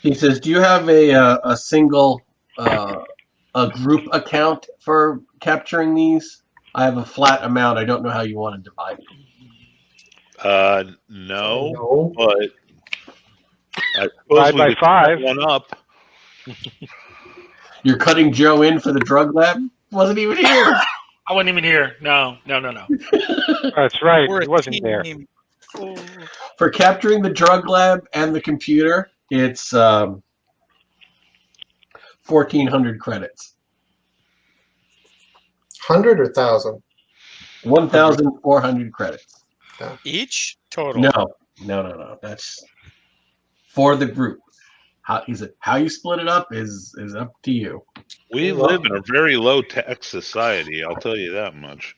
He says, "Do you have a single a group account for capturing these? I have a flat amount. I don't know how you want to divide it. No, No. but I suppose Divide we by could 5. cut one up. You're cutting Joe in for the drug lab? Wasn't even here. I wasn't even here. No. That's right. We're He a wasn't there. team. Oh. For capturing the drug lab and the computer, it's 1,400 credits. 100 or 1,000? 1,400 credits. Each total. No. That's for the group. How you split it up is up to you. We Well- live in a very low tax society. I'll tell you that much.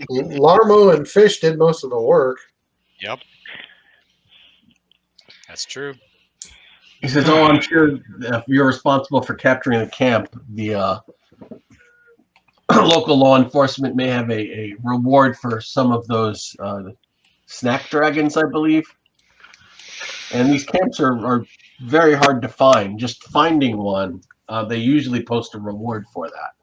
Larmo and Fish did most of the work. Yep. That's true. He says, "Oh, I'm sure if you're responsible for capturing the camp, the local law enforcement may have a reward for some of those snack dragons, I believe. And these camps are very hard to find. Just finding one, they usually post a reward for that.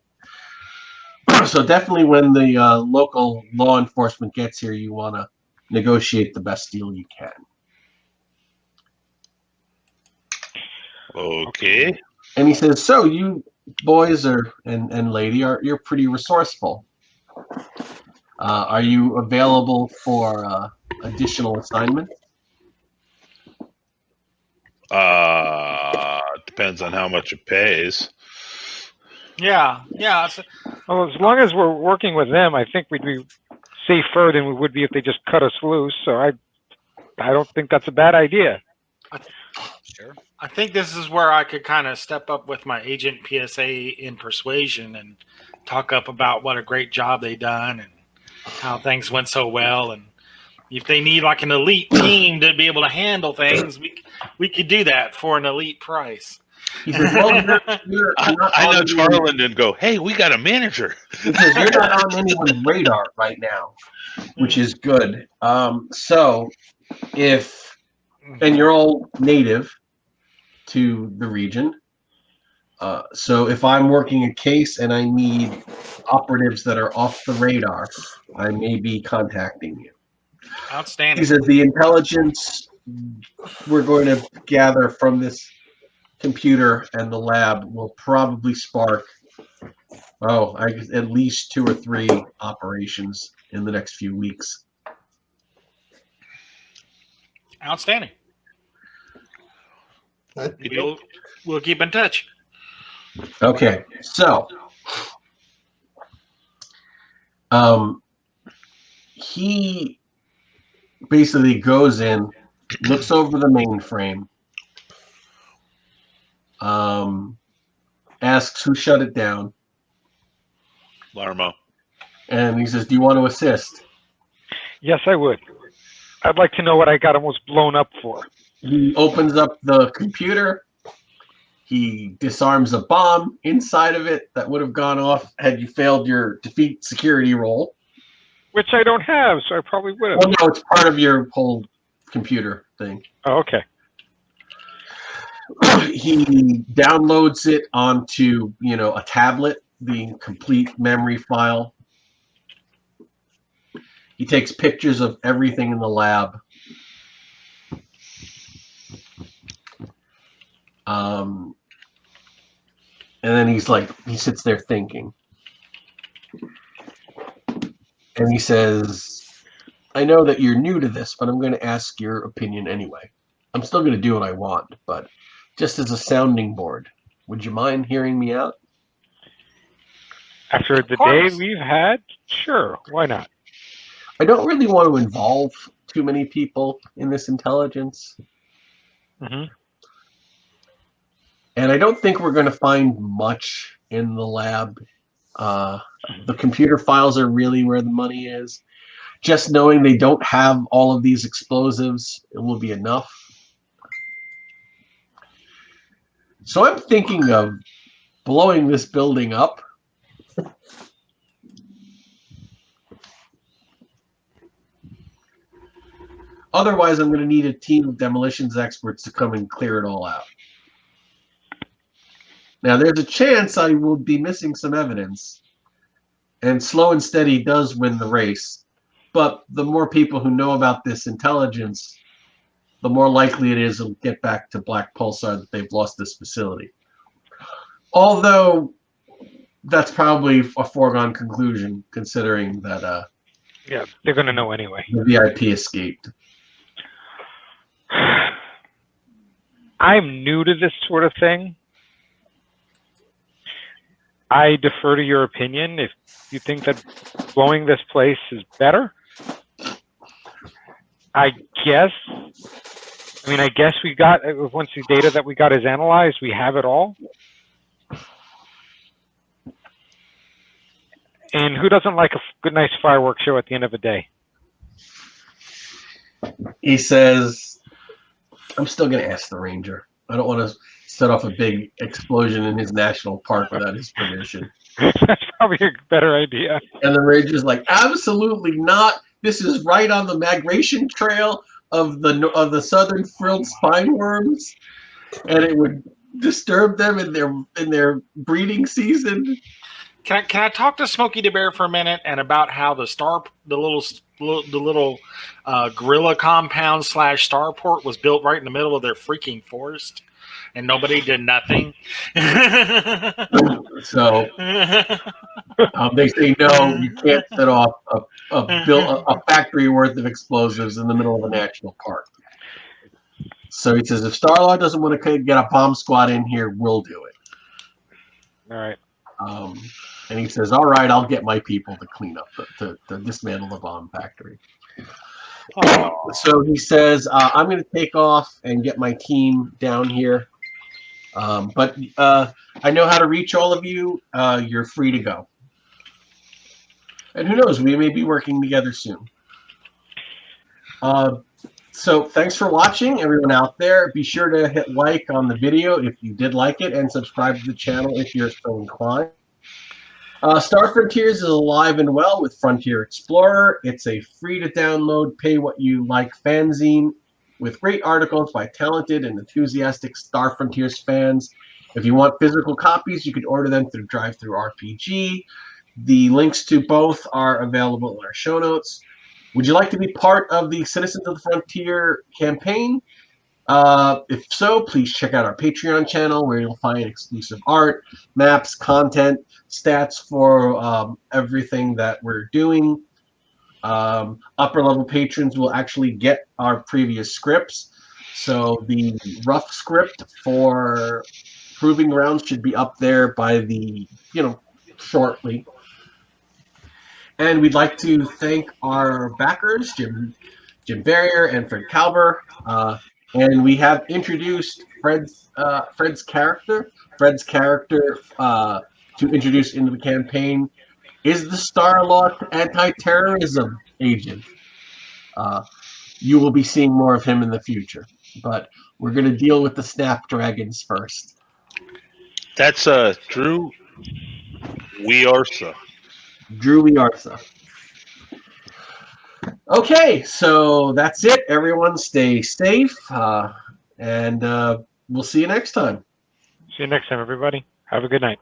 So definitely when the local law enforcement gets here, you want to negotiate the best deal you can." Okay. And he says, "So you boys and lady you're pretty resourceful. Are you available for additional assignments?" Depends on how much it pays. Yeah. It's, Well, as long as we're working with them, I think we'd be safer than we would be if they just cut us loose. So I don't think that's a bad idea. Sure. I think this is where I could kind of step up with my agent PSA in persuasion and talk up about what a great job they done and how things went so well. And if they need like an elite team to be able to handle things, we could do that for an elite price. He says, "Well, you're not I know on Charlin didn't go, hey, we got a manager. He says, "You're not on anyone's radar right now, which is good. So if, and you're all native to the region. So if I'm working a case and I need operatives that are off the radar, I may be contacting you." He Outstanding. says, "The intelligence we're going to gather from this computer and the lab will probably spark, I guess at least 2 or 3 operations in the next few weeks." Outstanding. We'll keep in touch. Okay, so he basically goes in, looks over the mainframe, asks who shut it down, Larmo. and he says, "Do you want to assist?" Yes, I would. I'd like to know what I got almost blown up for. He opens up the computer. He disarms a bomb inside of it that would have gone off had you failed your defeat security roll. Which I don't have, so I probably would have. Well, no, it's part of your whole computer thing. Oh, okay. He downloads it onto, a tablet, the complete memory file. He takes pictures of everything in the lab. And then he sits there thinking. And he says, "I know that you're new to this, but I'm going to ask your opinion anyway. I'm still going to do what I want, but just as a sounding board, would you mind hearing me out?" After the day we've had, sure, why not? I don't really want to involve too many people in this intelligence. Hmm. And I don't think we're going to find much in the lab. The computer files are really where the money is. Just knowing they don't have all of these explosives, it will be enough. So I'm thinking of blowing this building up. Otherwise, I'm going to need a team of demolitions experts to come and clear it all out. Now, there's a chance I will be missing some evidence, And slow and steady does win the race. But the more people who know about this intelligence, the more likely it is it'll get back to Black Pulsar that they've lost this facility. Although that's probably a foregone conclusion, considering that Yeah, they're going to know anyway. the VIP escaped. I'm new to this sort of thing. I defer to your opinion. If you think that blowing this place is better, I guess we got, once the data that we got is analyzed, we have it all. And who doesn't like a good, nice fireworks show at the end of the day? He says, I'm still going to ask the ranger. I don't want to set off a big explosion in his national park without his permission. That's probably a better idea. And the ranger's like, absolutely not. This is right on the migration trail of the southern frilled spine worms, and it would disturb them in their breeding season. Can I talk to Smokey the Bear for a minute and about how the little gorilla compound / starport was built right in the middle of their freaking forest, and nobody did nothing. So they say no, you can't set off a factory worth of explosives in the middle of a national park. So he says, if Star-Lord doesn't want to get a bomb squad in here, we'll do it. All right. And he says, all right, I'll get my people to clean up, to dismantle the bomb factory. So he says, I'm going to take off and get my team down here. But I know how to reach all of you. You're free to go. And who knows, we may be working together soon. So thanks for watching, everyone out there. Be sure to hit like on the video if you did like it, and subscribe to the channel if you're so inclined. Star Frontiers is alive and well with Frontier Explorer. It's a free-to-download, pay-what-you-like fanzine with great articles by talented and enthusiastic Star Frontiers fans. If you want physical copies, you can order them through DriveThruRPG. The links to both are available in our show notes. Would you like to be part of the Citizens of the Frontier campaign? If so, please check out our Patreon channel where you'll find exclusive art, maps, content, stats for everything that we're doing. Upper level patrons will actually get our previous scripts. So the rough script for Proving Grounds should be up there by shortly. And we'd like to thank our backers, Jim Berrier and Fred Kauber. And we have introduced Fred's character. Fred's character to introduce into the campaign is the Star-Lord anti-terrorism agent. You will be seeing more of him in the future, but we're going to deal with the Snapdragons first. That's Drew Wearsa. Drew Wearsa. Okay, so that's it. Everyone stay safe, and we'll see you next time. See you next time, everybody. Have a good night.